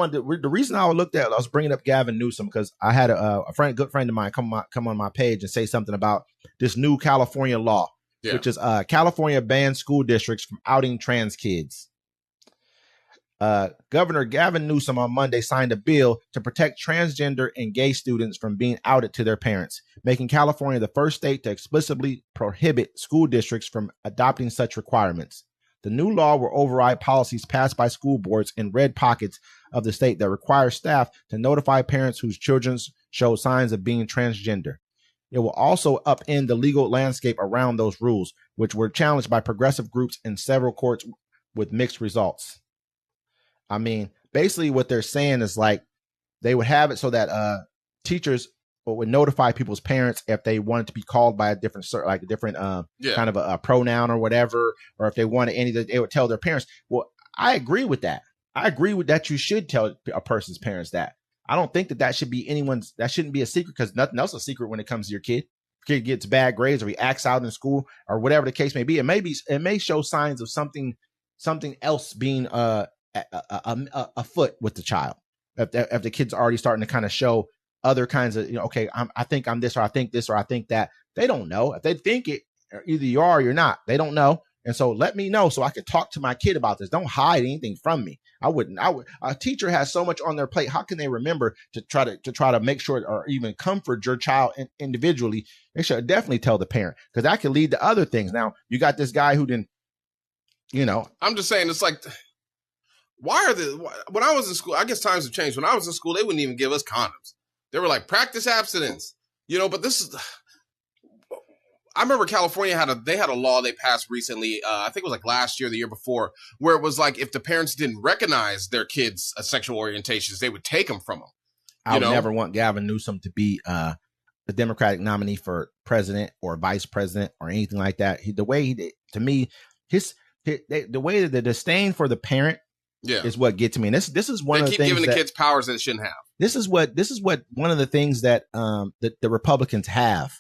The reason I was bringing up Gavin Newsom because I had a good friend of mine come on my page and say something about this new California law, which is California bans school districts from outing trans kids. Governor Gavin Newsom on Monday signed a bill to protect transgender and gay students from being outed to their parents, making California the first state to explicitly prohibit school districts from adopting such requirements. The new law will override policies passed by school boards in red pockets of the state that require staff to notify parents whose children show signs of being transgender. It will also upend the legal landscape around those rules, which were challenged by progressive groups in several courts with mixed results. I mean, basically what they're saying is like they would have it so that teachers would notify people's parents if they wanted to be called by a different kind of a pronoun or whatever, or if they wanted anything, they would tell their parents. Well, I agree with that. I agree with that. You should tell a person's parents that. I don't think that should be that shouldn't be a secret, because nothing else is a secret when it comes to your kid. If your kid gets bad grades or he acts out in school or whatever the case may be, it may show signs of something else being afoot with the child. If the kid's already starting to kind of show other kinds of, okay, I think I'm this, or I think this, or I think that. They don't know. If they think it, either you are or you're not. They don't know. And so let me know so I can talk to my kid about this. Don't hide anything from me. A teacher has so much on their plate. How can they remember to try to make sure or even comfort your child individually? They should definitely tell the parent, because that can lead to other things. Now, you got this guy who didn't, I'm just saying, it's like, when I was in school, I guess times have changed. When I was in school, they wouldn't even give us condoms. They were like, practice abstinence, but this is, I remember California had a law they passed recently. I think it was like last year, the year before, where it was like, if the parents didn't recognize their kids' sexual orientations, they would take them from them. I would never want Gavin Newsom to be the Democratic nominee for president or vice president or anything like that. The way he did, to me, the way that the disdain for the parent is what gets me. And this is one of the things. They keep giving the kids powers that it shouldn't have. This is what one of the things that the Republicans have.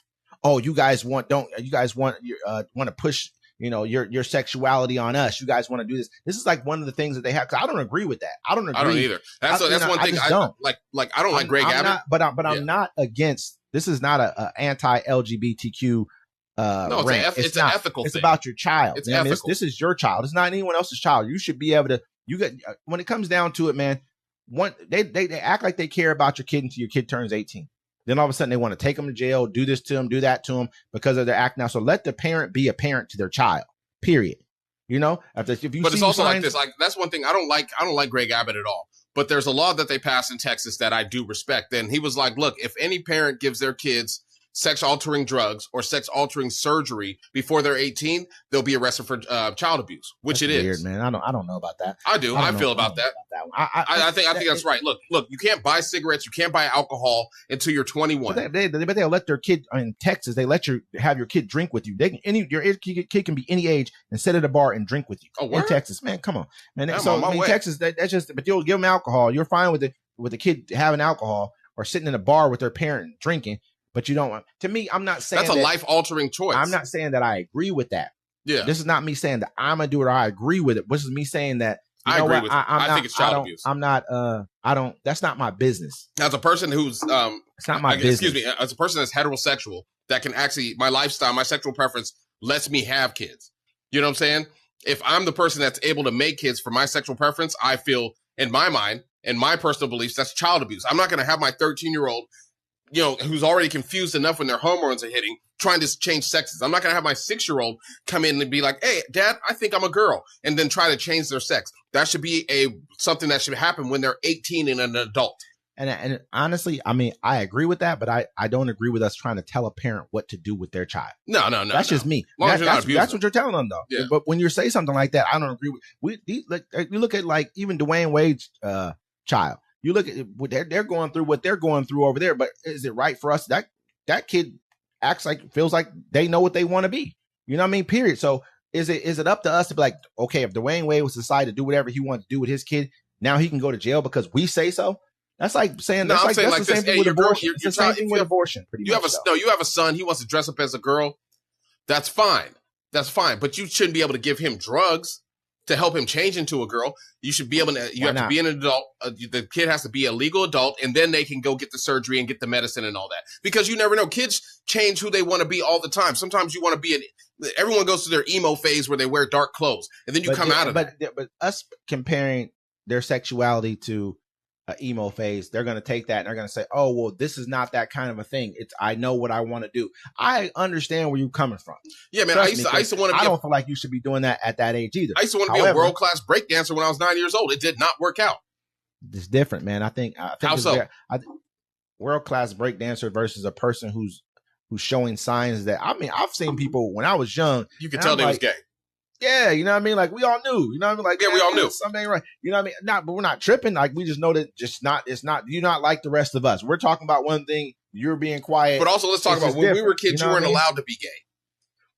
Oh, you guys want to push, your sexuality on us. You guys want to do this. This is like one of the things that they have. 'Cause I don't agree with that. I don't either. That's one thing I don't like. I don't like Greg Abbott. I'm not against. This is not a anti-LGBTQ. No, it's an ethical thing. It's about your child. It's ethical. This is your child. It's not anyone else's child. You should be able to. When it comes down to it, man. They act like they care about your kid until your kid turns 18. Then all of a sudden they want to take them to jail, do this to them, do that to them because of their act now. So let the parent be a parent to their child. Period. But it's also like this. Like, that's one thing I don't like Greg Abbott at all. But there's a law that they passed in Texas that I do respect. And he was like, look, if any parent gives their kids sex-altering drugs or sex-altering surgery before they're 18, they'll be arrested for child abuse, which that's it weird, is. Man, I don't know about that. I do. I feel about that. I think that's right. Look, you can't buy cigarettes, you can't buy alcohol until you're 21. But they'll let their kid in Texas. They let you have your kid drink with you. Your kid can be any age and sit at a bar and drink with you in Texas. Man, come on, man. Texas, that's just. But you'll give them alcohol. You're fine with the kid having alcohol or sitting in a bar with their parent drinking. But you don't want. To me, I'm not saying that's a life-altering choice. I'm not saying that I agree with that. Yeah. This is not me saying that I'm gonna do it or I agree with it. This is me saying that I agree with you. I think it's child abuse. I'm not. I don't. That's not my business. As a person who's it's not my business. Excuse me. As a person that's heterosexual, that can actually, my lifestyle, my sexual preference lets me have kids. You know what I'm saying? If I'm the person that's able to make kids for my sexual preference, I feel in my mind and my personal beliefs that's child abuse. I'm not going to have my 13-year-old. Who's already confused enough when their hormones are hitting, trying to change sexes. I'm not going to have my 6-year-old come in and be like, hey, Dad, I think I'm a girl, and then try to change their sex. That should be something that should happen when they're 18 and an adult. And honestly, I mean, I agree with that, but I don't agree with us trying to tell a parent what to do with their child. No. That's just me. That's what you're telling them, though. Yeah. But when you say something like that, I don't agree with. You look at like even Dwayne Wade's child. You look at what they're going through, what they're going through over there. But is it right for us? That kid feels like they know what they want to be. You know what I mean? Period. So is it up to us to be like, okay, if Dwayne Wade was decided to do whatever he wanted to do with his kid, now he can go to jail because we say so? That's like saying that's the same thing with abortion. It's the same thing with abortion. You have a son. He wants to dress up as a girl. That's fine. But you shouldn't be able to give him drugs to help him change into a girl. You should be able to, you have to be an adult. The kid has to be a legal adult, and then they can go get the surgery and get the medicine and all that. Because you never know. Kids change who they want to be all the time. Sometimes you want to be everyone goes through their emo phase where they wear dark clothes, and then you come out of that. But us comparing their sexuality to an emo phase, they're going to take that and they're going to say, oh, well, this is not that kind of a thing. It's, I know what I want to do. I understand where you're coming from. Yeah, man. I used to want to be. I don't feel like you should be doing that at that age either. I used to want to be a world-class breakdancer when I was 9 years old. It did not work out. It's different, man. I think how so? World-class breakdancer versus a person who's showing signs that, I mean, I've seen people when I was young. You could tell they was gay. Yeah, you know what I mean? Like, we all knew, you know what I mean? Like, yeah, we all knew something right. You know what I mean? But we're not tripping. Like, we just know that it's not, you're not like the rest of us. We're talking about one thing, you're being quiet. But also, let's talk about when we were kids, you weren't allowed to be gay.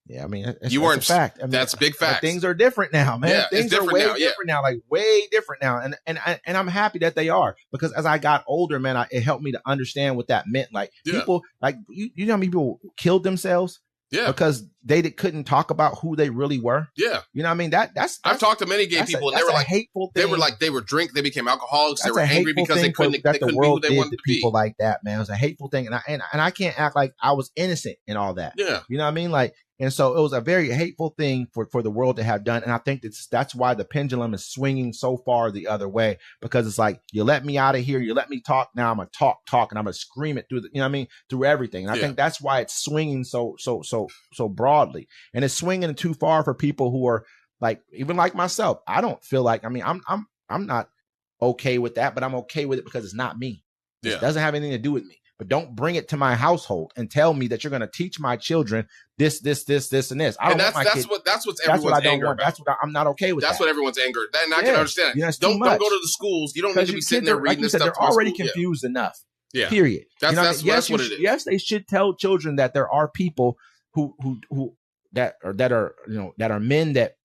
Yeah, I mean, you weren't. A fact. I mean, that's big fact. Things are different now, man. Yeah, things are way different now, like way different now. And I'm happy that they are, because as I got older, man, it helped me to understand what that meant. Like people, like you know how many people killed themselves? Yeah, because they couldn't talk about who they really were. Yeah, you know what I mean? That's I've talked to many gay people, and they were like hateful thing. They were they became alcoholics. They were angry because they couldn't be who they wanted to be. People like that, man, it was a hateful thing, and I can't act like I was innocent in all that. Yeah, you know what I mean? Like, and so it was a very hateful thing for the world to have done, and I think that's why the pendulum is swinging so far the other way, because it's like, you let me out of here, you let me talk, now I'm gonna talk, and I'm gonna scream it through the, you know what I mean, through everything. And I think that's why it's swinging so broadly, and it's swinging too far for people who are like, even like myself. I don't feel like, I mean, I'm not okay with that, but I'm okay with it because it's not me. It doesn't have anything to do with me. But don't bring it to my household and tell me that you're going to teach my children this, and this. I don't want my kids. That's what's everyone's anger about. That's what I'm not okay with. That's what everyone's anger. And I can understand. Yeah, don't go to the schools. You don't need to be sitting there reading this stuff. They're already confused enough. Yeah. Period. That's what it is. Yes, they should tell children that there are people who are men that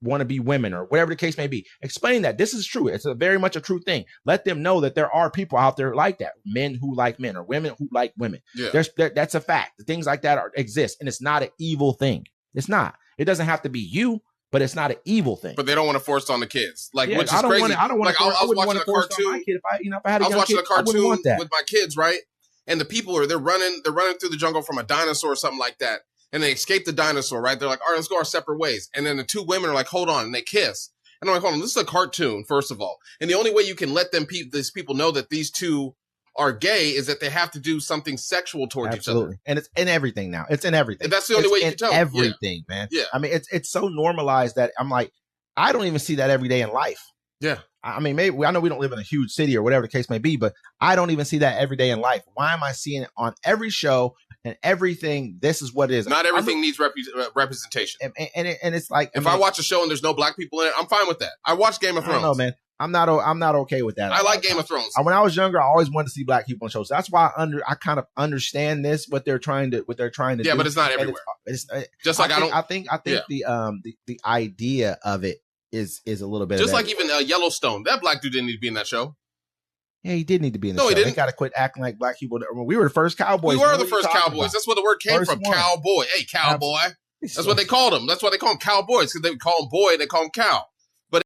want to be women, or whatever the case may be. Explain that this is true. It's very much a true thing. Let them know that there are people out there like that, men who like men, or women who like women. Yeah. That's a fact. Things like that exist, and it's not an evil thing. It's not. It doesn't have to be you, but it's not an evil thing. But they don't want to force it on the kids, which is crazy. I don't want to. I was watching a cartoon. If I had a young kid, I wouldn't want that with my kids, right? And the people they're running through the jungle from a dinosaur or something like that. And they escape the dinosaur, right? They're like, all right, let's go our separate ways. And then the two women are like, hold on, and they kiss. And I'm like, hold on, this is a cartoon, first of all. And the only way you can let these people know that these two are gay is that they have to do something sexual towards each other. And it's in everything now. It's in everything. And that's the only way you can tell. Everything, man. Yeah. I mean, it's so normalized that I'm like, I don't even see that every day in life. Yeah. I mean, maybe I know we don't live in a huge city or whatever the case may be, but I don't even see that every day in life. Why am I seeing it on every show and everything? This is what it is. Not everything needs representation. And it's like, if I watch a show and there's no black people in it, I'm fine with that. I watch Game of Thrones. I don't know, man. I'm not okay with that. I like Game of Thrones. When I was younger, I always wanted to see black people on shows. That's why I kind of understand what they're trying to do. Yeah, but it's not everywhere. It's just like I think the idea of it is a little bit just like even Yellowstone. That black dude didn't need to be in that show. Yeah, he did need to be in the show. He didn't. They got to quit acting like black people. We were the first cowboys. We were the first cowboys. That's where the word came from. Cowboy. Hey, cowboy. That's what they called him. That's why they call him cowboys, because they would call him boy. They call him cow.